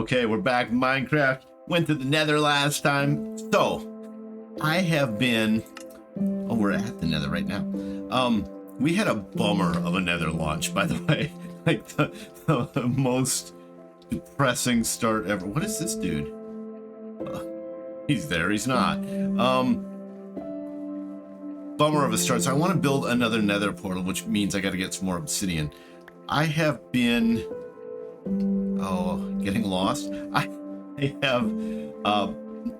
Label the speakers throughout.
Speaker 1: Okay, we're back in Minecraft. Went to the Nether last time. So, I have been... Oh, we're at the Nether right now. We had a bummer of a Nether launch, by the way. Like, the most depressing start ever. What is this dude? He's there, he's not. Bummer of a start. So I want to build another Nether portal, which means I got to get some more obsidian. I have been... Oh, getting lost. I have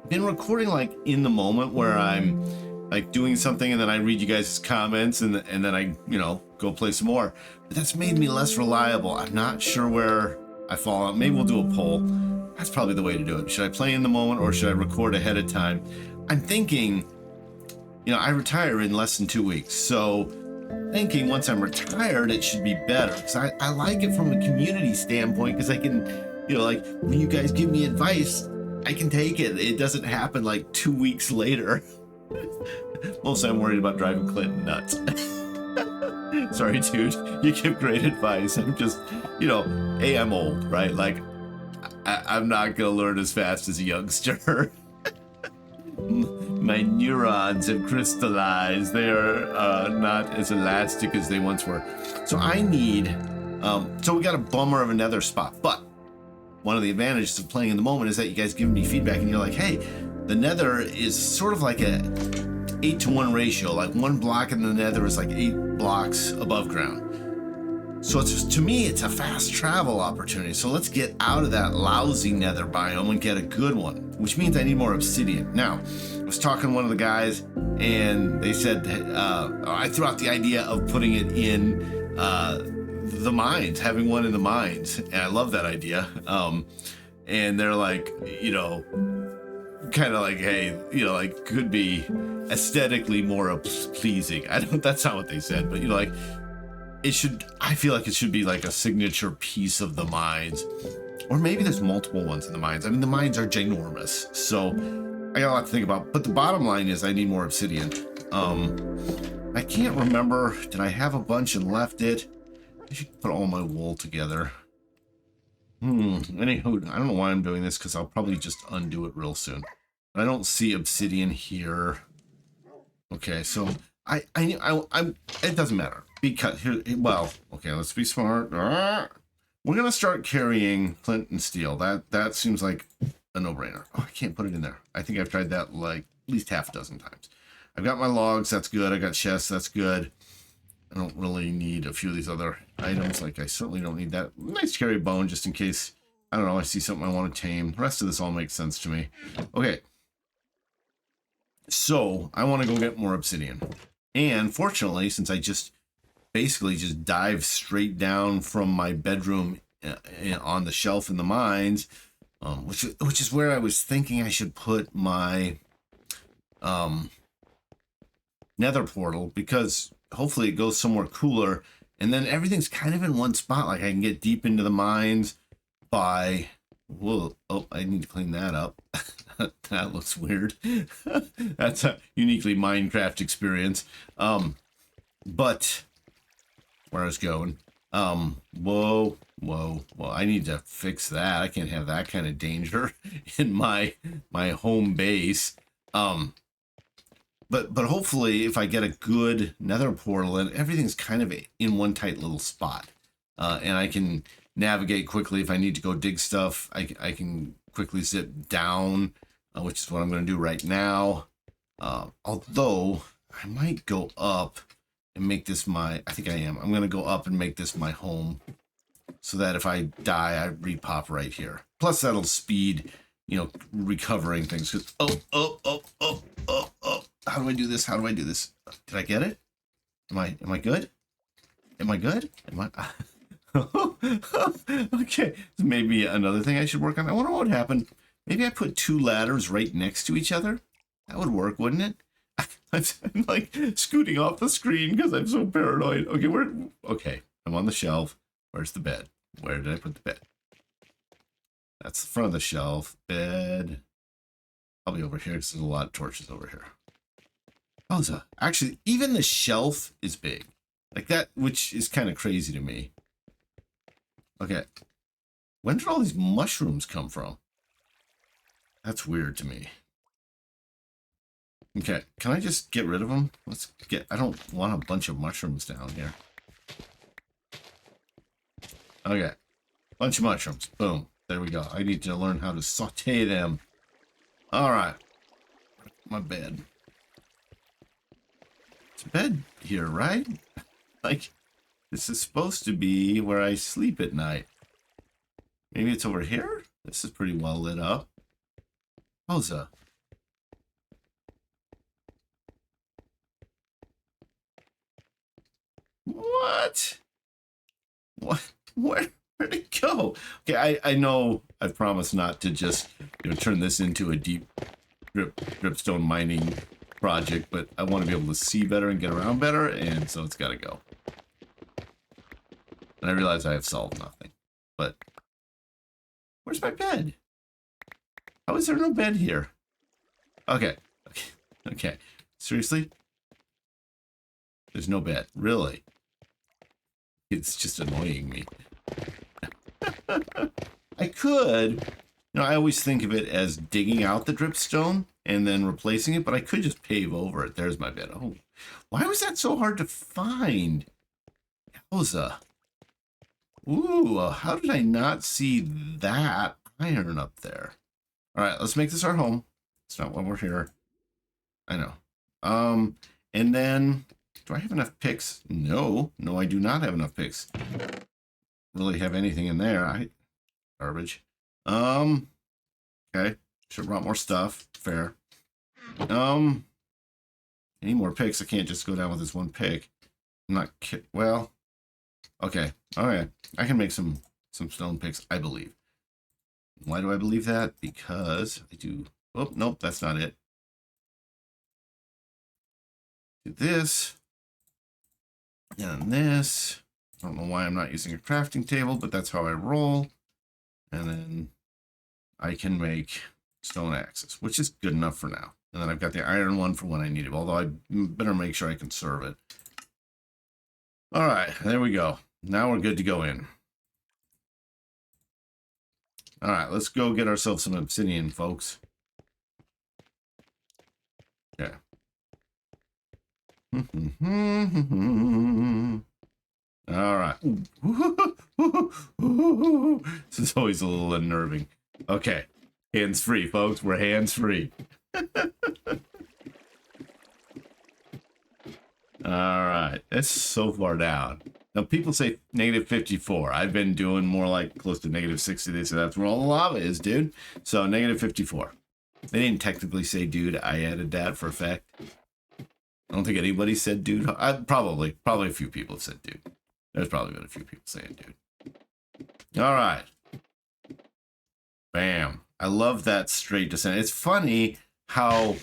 Speaker 1: been recording like in the moment where I'm like doing something and then I read you guys' comments and then I, you know, go play some more. But that's made me less reliable. I'm not sure where I fall out. Maybe we'll do a poll. That's probably the way to do it. Should I play in the moment or should I record ahead of time? I'm thinking, you know, I retire in less than 2 weeks. So thinking once I'm retired, it should be better. Because I like it from a community standpoint because I can, you know, like when you guys give me advice, I can take it. It doesn't happen like 2 weeks later. Mostly I'm worried about driving Clinton nuts. Sorry, dude. You give great advice. I'm just, you know, A, I'm old, right? Like, I'm not going to learn as fast as a youngster. My neurons have crystallized. They are not as elastic as they once were. So I need, so we got a bummer of another spot, but one of the advantages of playing in the moment is that you guys give me feedback and you're like, hey, the Nether is sort of like a 8-to-1 ratio. Like 1 block in the Nether is like 8 blocks above ground. So it's, to me, it's a fast travel opportunity. So let's get out of that lousy Nether biome and get a good one, which means I need more obsidian. Now, I was talking to one of the guys and they said, I threw out the idea of putting it in the mines, having one in the mines. And I love that idea. And they're like, you know, kind of like, hey, you know, like could be aesthetically more pleasing. I don't, that's not what they said, but you know, like, it should, I feel like it should be like a signature piece of the mines, or maybe there's multiple ones in the mines. I mean, the mines are ginormous, so I got a lot to think about, but the bottom line is I need more obsidian. I can't remember, did I have a bunch and left it? I should put all my wool together. Anywho, I don't know why I'm doing this, because I'll probably just undo it real soon. I don't see obsidian here. Okay, so I it doesn't matter. Because here, well, okay, let's be smart. We're gonna start carrying flint and steel. That seems like a no-brainer. Oh, I can't put it in there. I think I've tried that like at least half a dozen times. I've got my logs, that's good. I got chests, that's good. I don't really need a few of these other items. Like I certainly don't need that. Nice to carry a bone just in case, I don't know, I see something I want to tame. The rest of this all makes sense to me. Okay. So I want to go get more obsidian. And fortunately, since I basically just dive straight down from my bedroom on the shelf in the mines, which is where I was thinking I should put my Nether portal, because hopefully it goes somewhere cooler, and then everything's kind of in one spot. Like I can get deep into the mines by, whoa, oh, I need to clean that up. That looks weird. That's a uniquely Minecraft experience. But where I was going, whoa, I need to fix that. I can't have that kind of danger in my home base. But hopefully if I get a good Nether portal and everything's kind of in one tight little spot, and I can navigate quickly if I need to go dig stuff, I can quickly zip down, which is what I'm going to do right now. Although I might go up and make this my, I think I am. I'm going to go up and make this my home so that if I die, I repop right here. Plus that'll speed, you know, recovering things. Cause, oh. How do I do this? How do I do this? Did I get it? Am I good? Am I good? Am I? Okay. Maybe another thing I should work on. I wonder what would happen. Maybe I put 2 ladders right next to each other. That would work, wouldn't it? I'm like scooting off the screen because I'm so paranoid. Okay, okay, I'm on the shelf. Where's the bed? Where did I put the bed? That's the front of the shelf. Bed. Probably over here because there's a lot of torches over here. Oh, so actually, even the shelf is big. Like that, which is kind of crazy to me. Okay. When did all these mushrooms come from? That's weird to me. Okay, can I just get rid of them? I don't want a bunch of mushrooms down here. Okay, bunch of mushrooms. Boom. There we go. I need to learn how to saute them. All right. My bed. It's a bed here, right? Like, this is supposed to be where I sleep at night. Maybe it's over here? This is pretty well lit up. How's that? What? What? Where'd it go? Okay, I know I've promised not to just turn this into a deep dripstone mining project, but I want to be able to see better and get around better, and so it's got to go. And I realize I have solved nothing. But where's my bed? How is there no bed here? Okay. Okay. Seriously? There's no bed. Really? It's just annoying me. I could, I always think of it as digging out the dripstone and then replacing it, but I could just pave over it. There's my bed. Oh, why was that so hard to find? Yowza. Ooh, how did I not see that iron up there? All right, let's make this our home. It's not why we're here. I know. And then, do I have enough picks? No, I do not have enough picks. Really have anything in there. Garbage. Okay. Should have brought more stuff. Fair. Any more picks? I can't just go down with this one pick. I'm not well. Okay. Okay. I can make some stone picks, I believe. Why do I believe that? Because I do. Oh, nope, that's not it. Do this. And this. I don't know why I'm not using a crafting table, but that's how I roll. And then I can make stone axes, which is good enough for now. And then I've got the iron one for when I need it, although I better make sure I conserve it. All right, there we go. Now we're good to go in. All right, let's go get ourselves some obsidian, folks. Okay. All right. This is always a little unnerving. Okay. Hands free, folks. We're hands free. All right. That's so far down. Now, people say negative 54. I've been doing more like close to negative 60. They say that's where all the lava is, dude. So, negative 54. They didn't technically say dude. I added that for effect. I don't think anybody said dude. Probably a few people said dude. There's probably been a few people saying dude. All right. Bam. I love that straight descent. It's funny how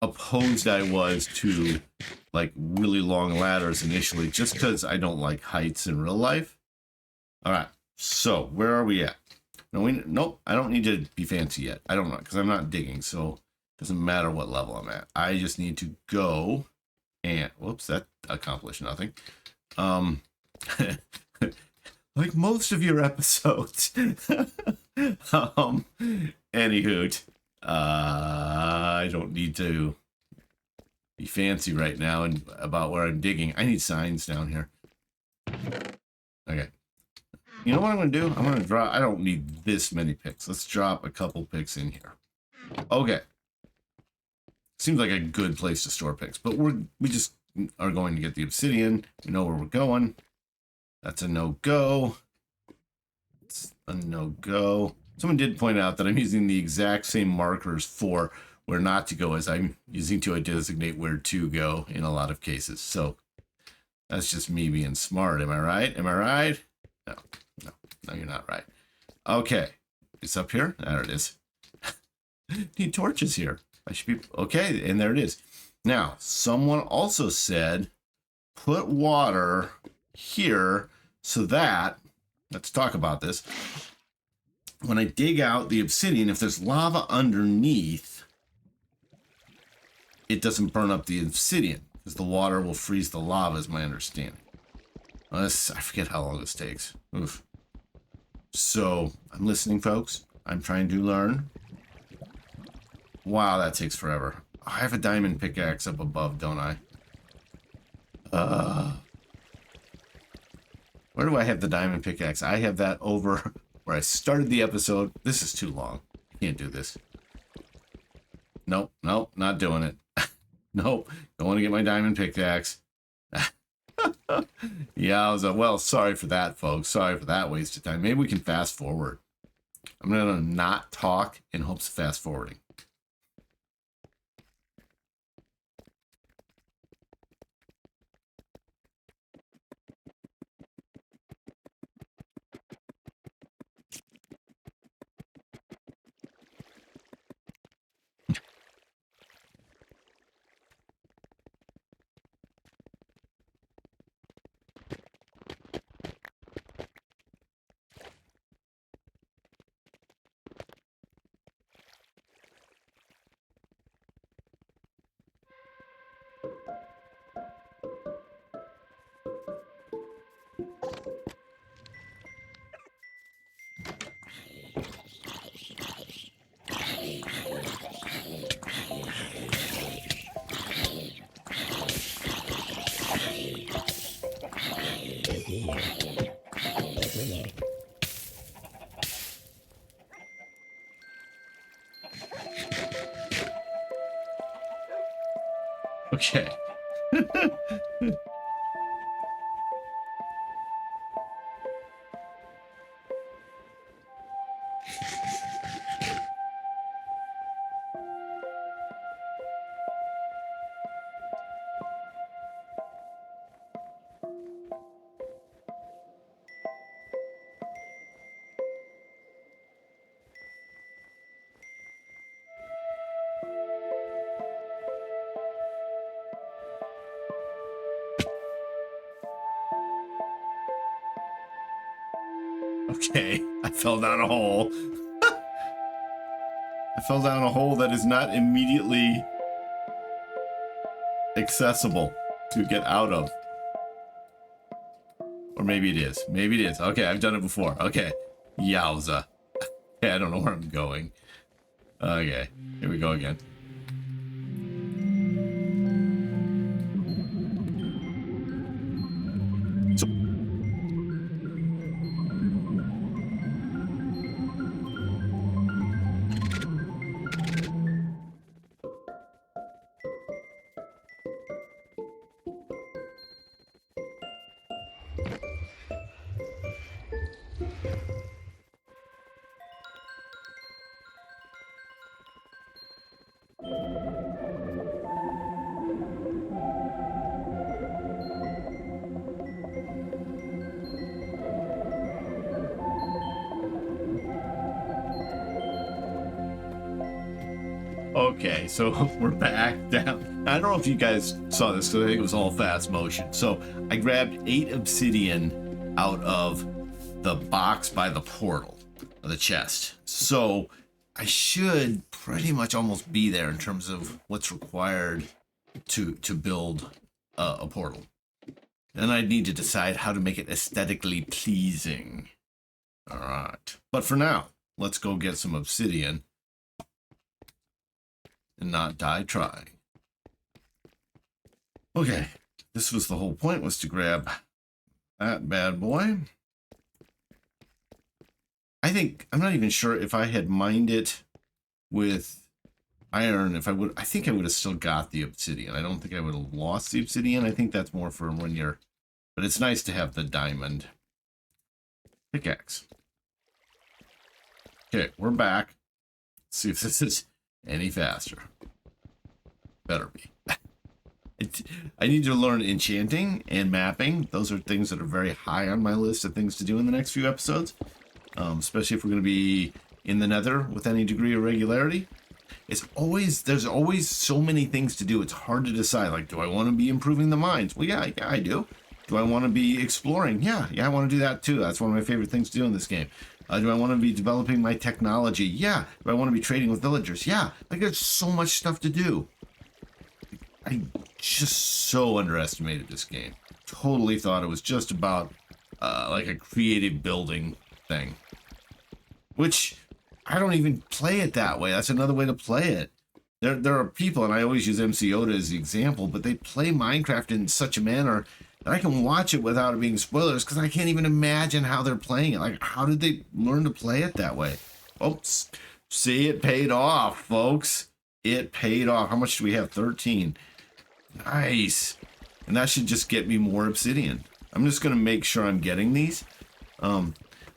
Speaker 1: opposed I was to like really long ladders initially, just because I don't like heights in real life. All right. So where are we at? Nope. I don't need to be fancy yet. I don't know, because I'm not digging. So it doesn't matter what level I'm at. I just need to go and whoops, that accomplished nothing. Like most of your episodes. Anywho, I don't need to be fancy right now and about where I'm digging. I need signs down here. Okay. You know what I'm going to do? I'm going to drop. I don't need this many picks. Let's drop a couple picks in here. Okay. Seems like a good place to store picks, but we just are going to get the obsidian. We know where we're going. That's a no-go. It's a no-go. Someone did point out that I'm using the exact same markers for where not to go as I'm using to designate where to go in a lot of cases. So that's just me being smart. Am I right? Am I right? No, you're not right. Okay. It's up here. There it is. Need torches here. I should be okay. And there it is. Now, someone also said, put water here so that, let's talk about this. When I dig out the obsidian, if there's lava underneath, it doesn't burn up the obsidian because the water will freeze the lava, is my understanding. I forget how long this takes. Oof. So I'm listening, folks. I'm trying to learn. Wow, that takes forever. I have a diamond pickaxe up above, don't I? Where do I have the diamond pickaxe? I have that over where I started the episode. This is too long. Can't do this. Nope, nope, not doing it. Nope, don't want to get my diamond pickaxe. Yeah, I was well, sorry for that, folks. Sorry for that waste of time. Maybe we can fast forward. I'm going to not talk in hopes of fast forwarding. Okay. Okay, I fell down a hole. I fell down a hole that is not immediately accessible to get out of. Or maybe it is. Maybe it is. Okay, I've done it before. Okay. Yowza. Okay, I don't know where I'm going. Okay, here we go again. So okay, so we're back down. I don't know if you guys saw this because I think it was all fast motion. So I grabbed 8 obsidian out of the box by the portal, of the chest. So I should pretty much almost be there in terms of what's required to build a portal. Then I'd need to decide how to make it aesthetically pleasing. All right, but for now, let's go get some obsidian and not die trying. Okay, this was the whole point, was to grab that bad boy. I think, I'm not even sure if I had mined it with iron, I think I would have still got the obsidian. I don't think I would have lost the obsidian. I think that's more for when you're, but it's nice to have the diamond pickaxe. Okay, we're back. Let's see if this is any faster. Better be. I need to learn enchanting and mapping. Those are things that are very high on my list of things to do in the next few episodes. Especially if we're going to be in the Nether with any degree of regularity. There's always so many things to do. It's hard to decide. Like, do I want to be improving the mines? Well, yeah, I do. Do I want to be exploring? Yeah, I want to do that too. That's one of my favorite things to do in this game. Do I want to be developing my technology? Yeah. Do I want to be trading with villagers? Yeah. Like, there's so much stuff to do. I just so underestimated this game. Totally thought it was just about like a creative building thing. which I don't even play it that way. That's another way to play it. There are people, and I always use MC Oda as the example, but they play Minecraft in such a manner that I can watch it without it being spoilers because I can't even imagine how they're playing it. Like, how did they learn to play it that way? Oops. See, it paid off, folks. It paid off. How much do we have? 13. Nice. And that should just get me more obsidian. I'm just going to make sure I'm getting these.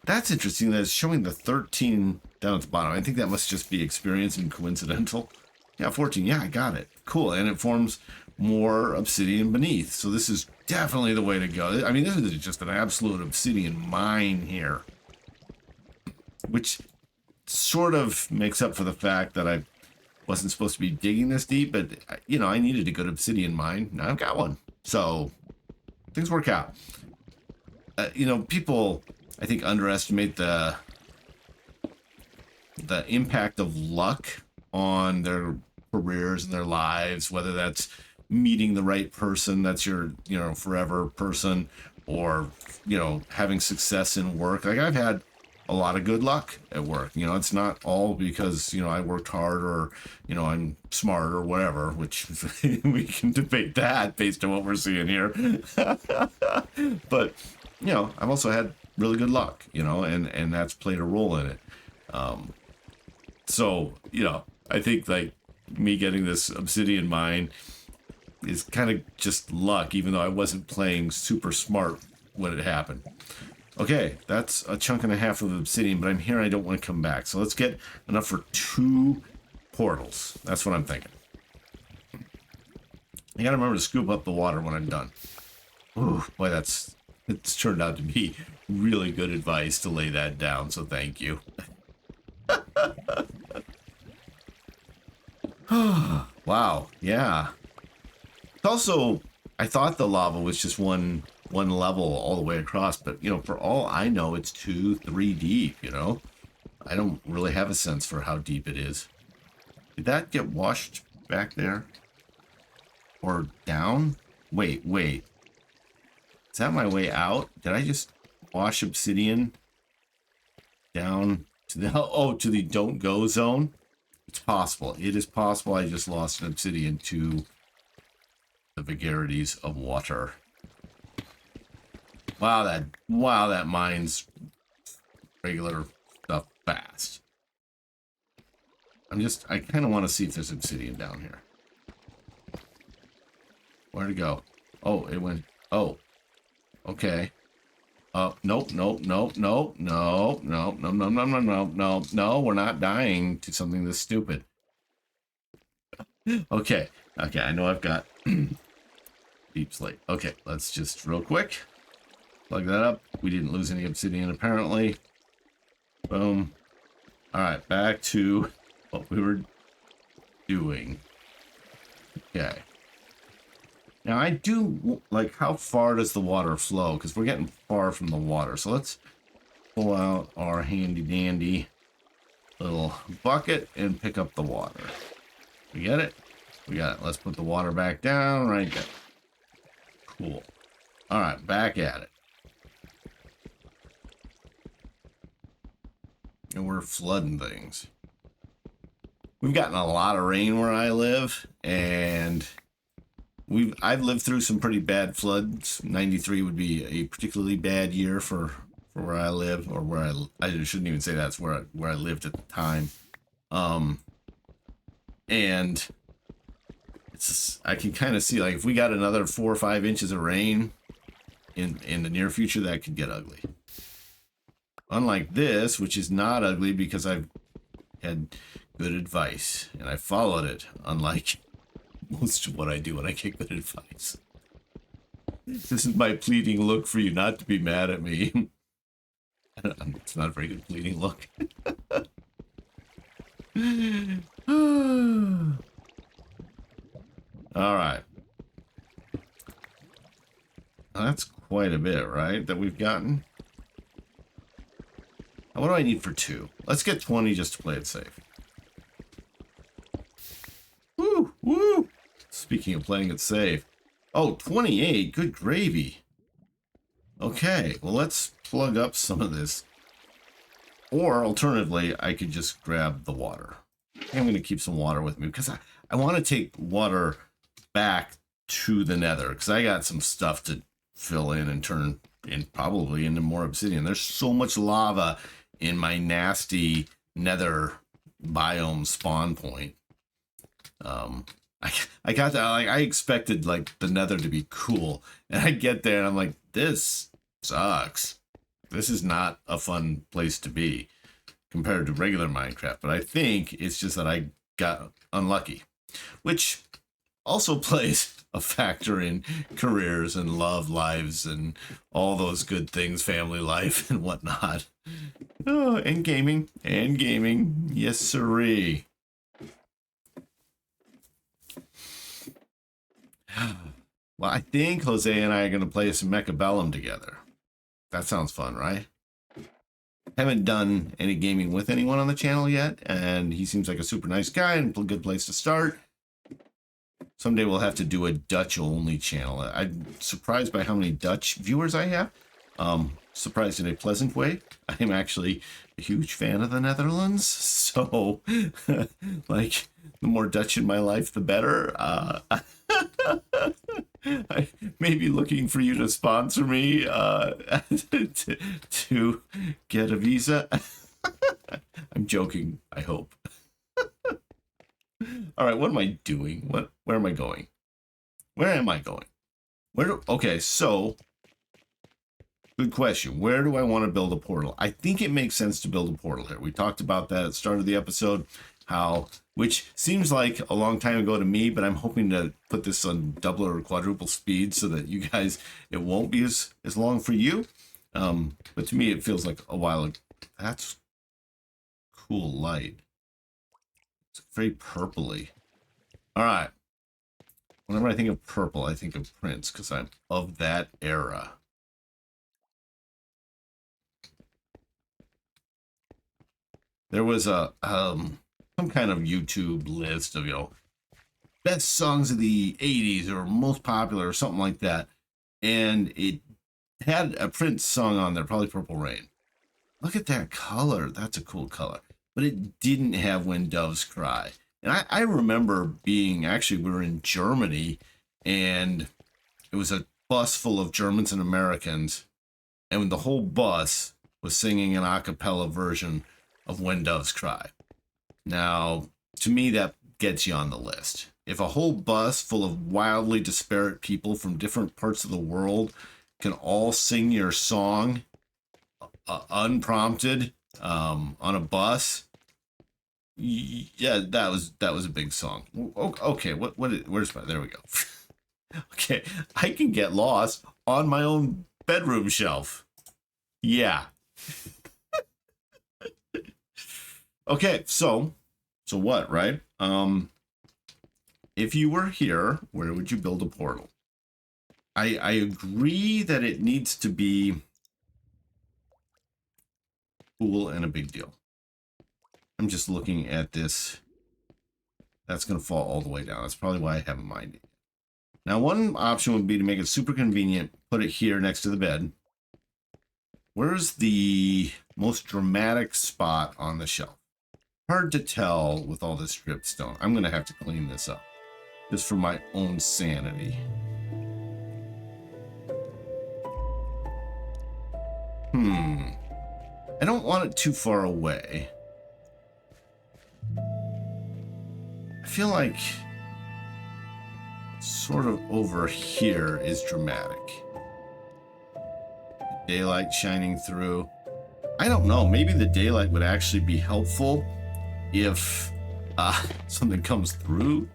Speaker 1: That's interesting that it's showing the 13 down at the bottom. I think that must just be experience and coincidental. Yeah, 14. Yeah, I got it. Cool. And it forms more obsidian beneath. So this is definitely the way to go. I mean, this is just an absolute obsidian mine here. Which sort of makes up for the fact that I wasn't supposed to be digging this deep. But, you know, I needed a good obsidian mine. Now I've got one. So things work out. You know, people, I think, underestimate the impact of luck on their careers and their lives, whether that's meeting the right person, that's your, you know, forever person, or, you know, having success in work. Like, I've had a lot of good luck at work. You know, it's not all because, you know, I worked hard or, you know, I'm smart or whatever, which we can debate that based on what we're seeing here. But, you know, I've also had really good luck, you know, and that's played a role in it. So, you know, I think, like, me getting this obsidian mine is kind of just luck, even though I wasn't playing super smart when it happened. Okay, that's a chunk and a half of obsidian, but I'm here and I don't want to come back. So let's get enough for 2 portals. That's what I'm thinking. I gotta remember to scoop up the water when I'm done. Ooh, boy, it's turned out to be really good advice to lay that down, so thank you. Wow, yeah. It's also, I thought the lava was just one level all the way across, but, you know, for all I know, it's 2, 3 deep, you know? I don't really have a sense for how deep it is. Did that get washed back there? Or down? Wait. Is that my way out? Did I just wash obsidian down to the, to the don't go zone? It's possible. It is possible I just lost an obsidian to the vagaries of water. Wow, that mines regular stuff fast. I kind of want to see if there's obsidian down here. Where'd it go? Oh, it went, oh, okay. Nope, no, we're not dying to something this stupid. Okay, I know I've got deep slate. Okay, let's just real quick plug that up. We didn't lose any obsidian apparently. Boom. All right, back to what we were doing. Okay. Now I do like, how far does the water flow? Because we're getting far from the water. So let's pull out our handy dandy little bucket and pick up the water. We get it? We got it. Let's put the water back down right there. Cool. All right, back at it. And we're flooding things. We've gotten a lot of rain where I live, and I've lived through some pretty bad floods. 93 would be a particularly bad year for where I live, or where I shouldn't even say that's where I lived at the time. And I can kind of see, like, if we got another 4 or 5 inches of rain in the near future, that could get ugly. Unlike this, which is not ugly because I've had good advice and I followed it, unlike most of what I do when I get good advice. This is my pleading look for you not to be mad at me. It's not a very good pleading look. All right. That's quite a bit, right, that we've gotten? What do I need for 2? Let's get 20 just to play it safe. Woo! Speaking of playing it safe. Oh, 28. Good gravy. Okay, well, let's plug up some of this Or alternatively, I could just grab the water. I'm going to keep some water with me because I want to take water back to the Nether because I got some stuff to fill in and turn in probably into more obsidian. There's so much lava in my nasty Nether biome spawn point. I got that. Like, I expected like the Nether to be cool, and I get there and I'm like, this sucks. This is not a fun place to be compared to regular Minecraft. But I think it's just that I got unlucky, which also plays a factor in careers and love lives and all those good things, family life and whatnot. Oh, and gaming. Yes, sirree. Well, I think Jose and I are going to play some MapAndMage together. That sounds fun, right? Haven't done any gaming with anyone on the channel yet, and he seems like a super nice guy and a good place to start. Someday we'll have to do a Dutch-only channel. I'm surprised by how many Dutch viewers I have. Surprised in a pleasant way. I'm actually a huge fan of the Netherlands, so like the more Dutch in my life, the better. I may be looking for you to sponsor me to get a visa. I'm joking, I hope. All right, what am I doing? Where am I going? Where am I going? Okay, so good question. Where do I want to build a portal? I think it makes sense to build a portal here. We talked about that at the start of the episode, which seems like a long time ago to me, but I'm hoping to put this on double or quadruple speed so that you guys, it won't be as long for you. But to me, it feels like a while ago. That's cool light. It's very purpley. All right. Whenever I think of purple, I think of Prince because I'm of that era. There was a some kind of YouTube list of, best songs of the 80s or most popular or something like that. And it had a Prince song on there, probably Purple Rain. Look at that color. That's a cool color. But it didn't have When Doves Cry. And I remember actually, we were in Germany, and it was a bus full of Germans and Americans. And the whole bus was singing an a cappella version of When Doves Cry. Now, to me, that gets you on the list. If a whole bus full of wildly disparate people from different parts of the world can all sing your song unprompted on a bus, yeah, that was a big song. Okay, where's my? There we go. Okay, I can get lost on my own bedroom shelf. Yeah. Okay, so what, right? If you were here, where would you build a portal? I agree that it needs to be cool and a big deal. I'm just looking at this. That's going to fall all the way down. That's probably why I haven't minded. Now, one option would be to make it super convenient, put it here next to the bed. Where's the most dramatic spot on the shelf? Hard to tell with all this stripped stone. I'm going to have to clean this up just for my own sanity. I don't want it too far away. I feel like sort of over here is dramatic. Daylight shining through. I don't know. Maybe the daylight would actually be helpful if something comes through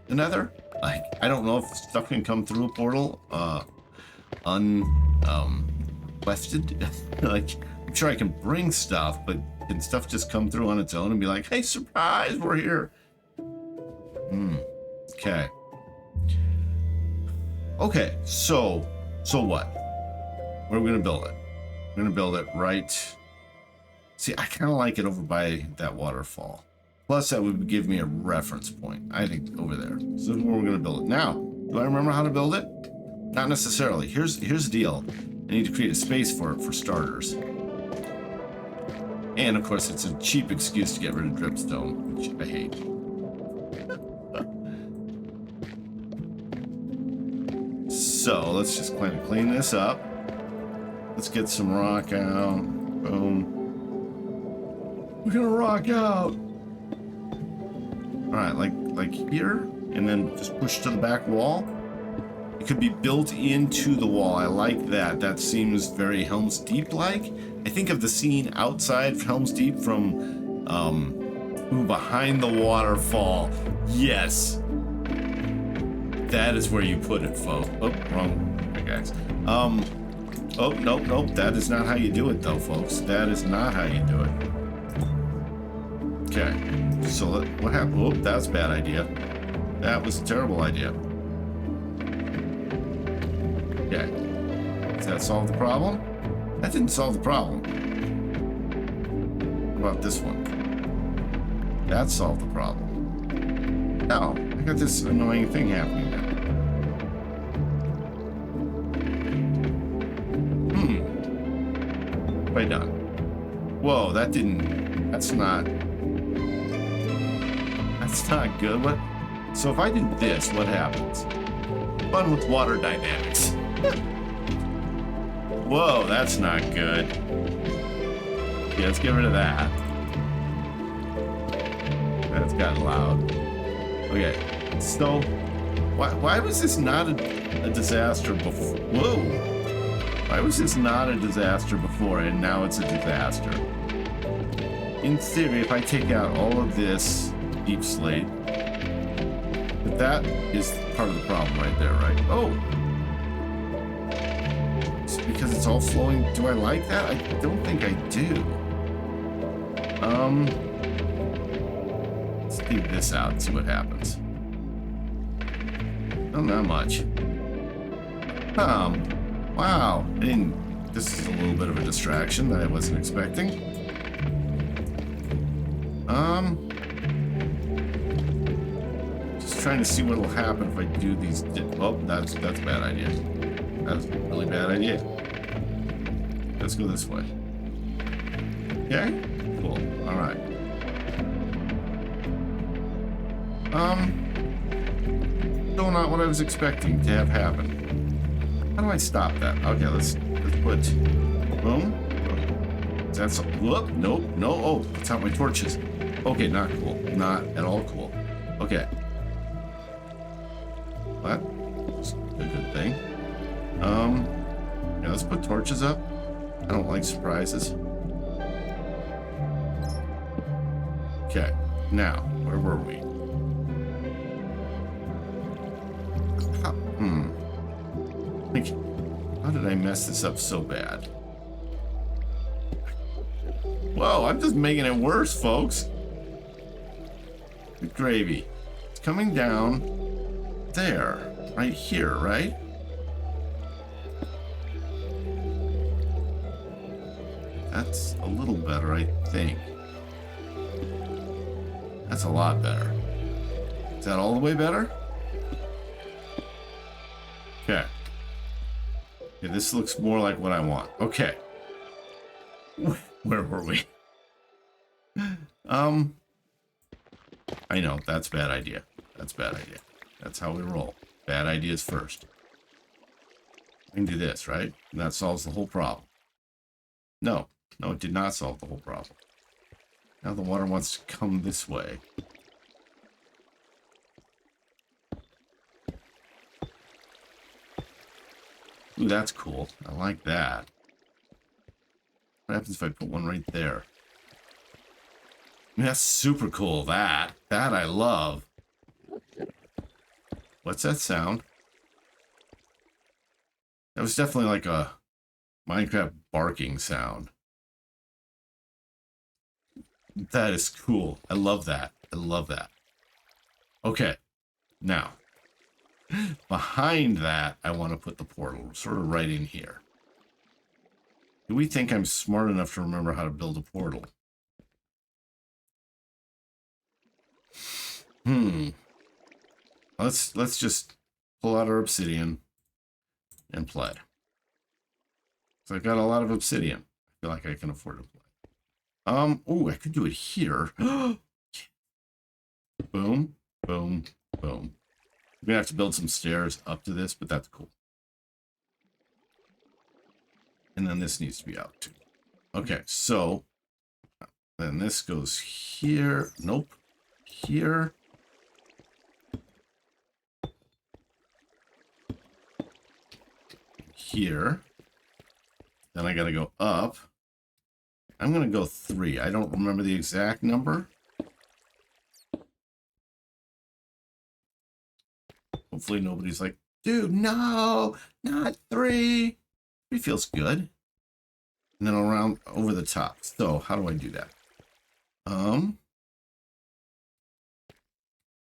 Speaker 1: the Nether. Like, I don't know if stuff can come through a portal quested. Like, I'm sure I can bring stuff, but can stuff just come through on its own and be like, hey, surprise, we're here? Okay. Okay, so what? Where are we gonna build it? We're gonna build it right. See, I kind of like it over by that waterfall. Plus, that would give me a reference point. I think over there. So this is where we're gonna build it. Now, do I remember how to build it? Not necessarily. Here's the deal. I need to create a space for it for starters. And of course, it's a cheap excuse to get rid of dripstone, which I hate. So let's just kind of clean this up. Let's get some rock out. Boom. We're gonna rock out. All right, like here, and then just push to the back wall. It could be built into the wall. I like that. That seems very Helm's Deep-like. I think of the scene outside Helm's Deep from Behind the Waterfall. Yes. That is where you put it, folks. Oh, wrong. Okay, guys. Oh, nope. That is not how you do it, though, folks. That is not how you do it. Okay. So, what happened? Oh, that's a bad idea. That was a terrible idea. Okay. Does that solve the problem? That didn't solve the problem. What about this one? That solved the problem. No, I got this annoying thing happening now. What have I done? Whoa, that didn't... That's not good. What? So if I do this, what happens? Fun with water dynamics. Whoa, that's not good. Yeah, let's get rid of that. That's gotten loud. Okay, so why was this not a disaster before? Whoa! Why was this not a disaster before and now it's a disaster? In theory, if I take out all of this deep slate, but that is part of the problem right there, right? Oh! Because it's all flowing. Do I like that? I don't think I do. Let's leave this out and see what happens. Not that much. Wow. This is a little bit of a distraction that I wasn't expecting. Just trying to see what'll happen if I do these. Oh, that's a bad idea. That's a really bad idea. Let's go this way. Okay? Cool. Alright. Still not what I was expecting to have happen. How do I stop that? Okay, let's put boom. That's whoop, nope, no, oh, that's out my torches. Okay, not cool. Not at all cool. Okay. That's a good thing. Yeah, let's put torches up. I don't like surprises. Okay, now, where were we? How did I mess this up so bad? Whoa, I'm just making it worse, folks. Good gravy. It's coming down there, right here, right? That's a little better, I think. That's a lot better. Is that all the way better? Okay. Yeah, this looks more like what I want. Okay. Where were we? I know, that's a bad idea. That's a bad idea. That's how we roll. Bad ideas first. I can do this, right? And that solves the whole problem. No, it did not solve the whole problem. Now the water wants to come this way. Ooh, that's cool. I like that. What happens if I put one right there? I mean, that's super cool, that. That I love. What's that sound? That was definitely like a Minecraft barking sound. That is cool. I love that. I love that. Okay. Now, behind that, I want to put the portal sort of right in here. Do we think I'm smart enough to remember how to build a portal? Let's just pull out our obsidian and play. So I've got a lot of obsidian. I feel like I can afford to play. Oh, I could do it here. Boom, boom, boom. We're gonna have to build some stairs up to this, but that's cool. And then this needs to be out too. Okay, so then this goes here. Nope. Here. Here. Then I gotta go up. I'm gonna go 3. I don't remember the exact number. Hopefully nobody's like, dude, no, not 3. 3 feels good. And then around over the top. So how do I do that?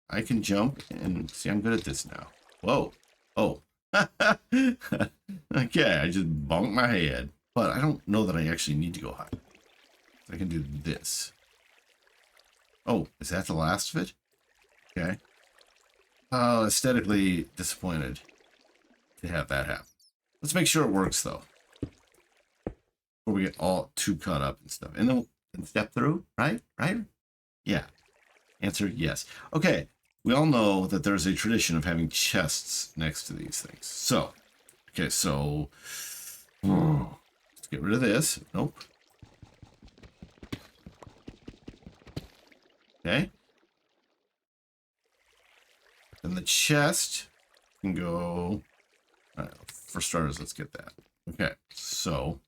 Speaker 1: I can jump and see, I'm good at this now. Whoa. Oh. Okay, I just bonked my head. But I don't know that I actually need to go high. I can do this. Oh, is that the last of it? Okay. Oh, aesthetically disappointed to have that happen. Let's make sure it works, though. Before we get all too caught up and stuff. And then step through, right? Right? Yeah. Answer, yes. Okay. We all know that there's a tradition of having chests next to these things. So, okay, so let's get rid of this. Nope. Okay. Then the chest can go. All right, for starters, let's get that. Okay, so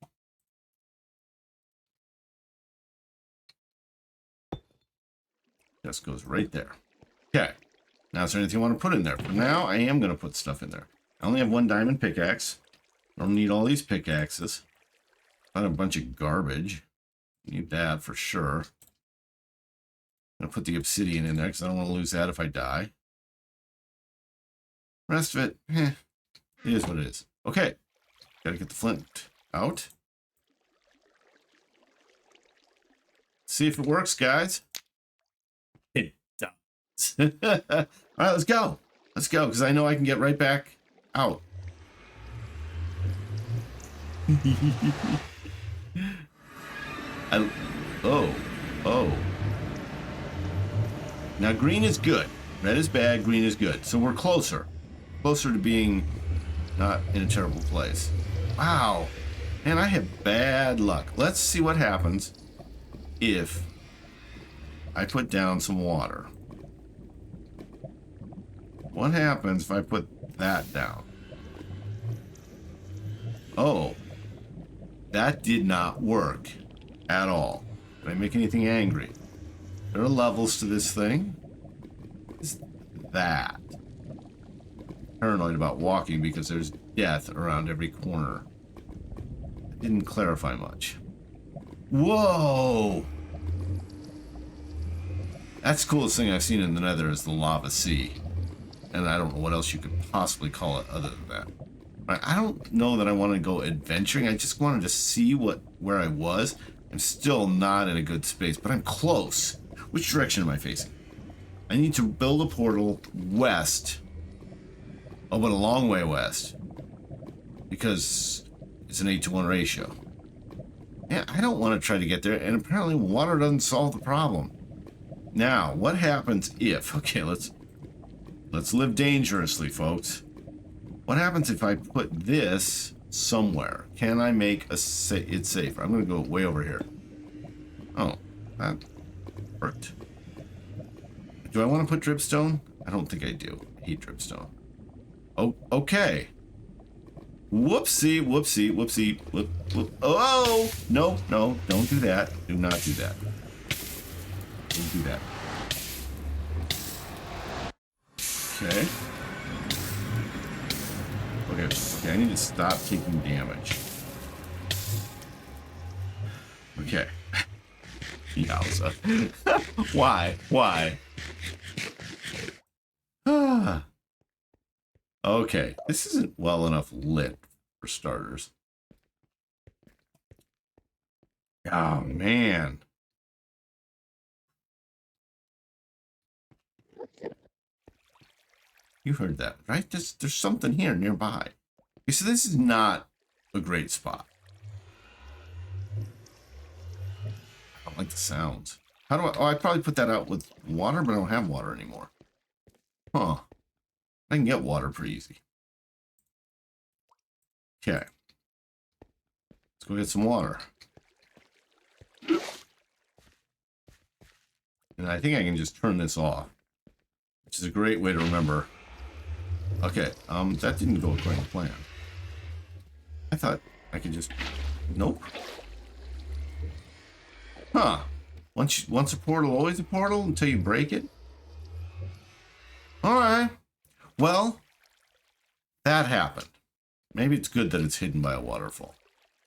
Speaker 1: chest goes right there. Okay. Now, is there anything I want to put in there? For now, I am going to put stuff in there. I only have 1 diamond pickaxe. I don't need all these pickaxes. Not a bunch of garbage. Need that for sure. I'm going to put the obsidian in there because I don't want to lose that if I die. Rest of it, it is what it is. Okay. Got to get the flint out. See if it works, guys. It does. All right, let's go. Let's go, because I know I can get right back out. Oh. Now, green is good. Red is bad, green is good. So we're closer. Closer to being not in a terrible place. Wow. Man, I have bad luck. Let's see what happens if I put down some water. What happens if I put that down? Oh, that did not work at all. Did I make anything angry? There are levels to this thing. What is that? Paranoid about walking because there's death around every corner. It didn't clarify much. Whoa! That's the coolest thing I've seen in the Nether is the lava sea. And I don't know what else you could possibly call it other than that. I don't know that I want to go adventuring. I just wanted to see where I was. I'm still not in a good space, but I'm close. Which direction am I facing? I need to build a portal west. Oh, but a long way west. Because it's an 8-to-1 ratio. Yeah, I don't want to try to get there, and apparently water doesn't solve the problem. Now, what happens if... Okay, let's live dangerously, folks. What happens if I put this somewhere? Can I make it safer? I'm going to go way over here. Oh, that worked. Do I want to put dripstone? I don't think I do. I hate dripstone. Oh, okay. Whoopsie. Whoop. Oh, no, don't do that. Do not do that. Don't do that. Okay. Okay, I need to stop taking damage. Okay. Yowza. Why? Okay, this isn't well enough lit for starters. Oh, man. You heard that, right? There's something here nearby. Okay, so this is not a great spot. Oh, don't like the sounds. How do I... Oh, I probably put that out with water, but I don't have water anymore. Huh. I can get water pretty easy. Okay. Let's go get some water. And I think I can just turn this off, which is a great way to remember. Okay, that didn't go according to plan. I thought I could just... Nope. Huh. Once a portal, always a portal until you break it? Alright. Well, that happened. Maybe it's good that it's hidden by a waterfall.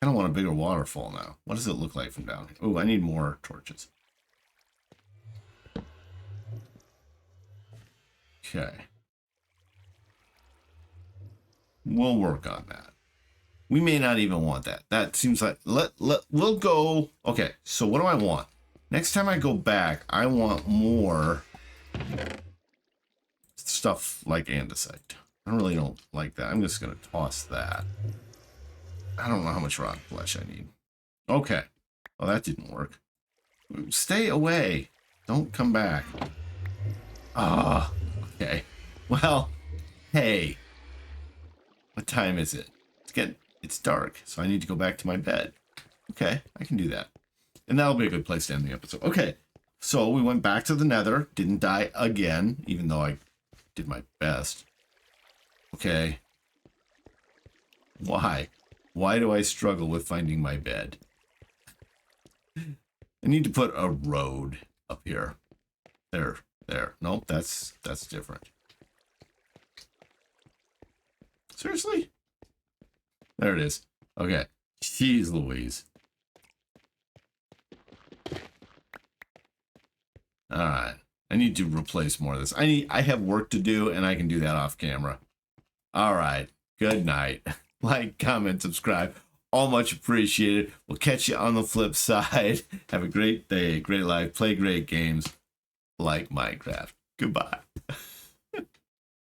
Speaker 1: I kind of want a bigger waterfall now. What does it look like from down here? Oh, I need more torches. Okay. We'll work on that. We may not even want that. That seems like... We'll go... Okay, so what do I want? Next time I go back, I want more stuff like andesite. I really don't like that. I'm just going to toss that. I don't know how much rotten flesh I need. Okay. Well, that didn't work. Stay away. Don't come back. Ah, okay. Well, hey. What time is it? It's dark, so I need to go back to my bed. Okay, I can do that. And that'll be a good place to end the episode. Okay, so we went back to the Nether. Didn't die again, even though I did my best. Okay. Why? Why do I struggle with finding my bed? I need to put a road up here. There. Nope, that's different. Seriously? There it is. Okay. Jeez Louise. Alright. I need to replace more of this. I have work to do, and I can do that off camera. Alright. Good night. Like, comment, subscribe. All much appreciated. We'll catch you on the flip side. Have a great day, great life, play great games like Minecraft. Goodbye.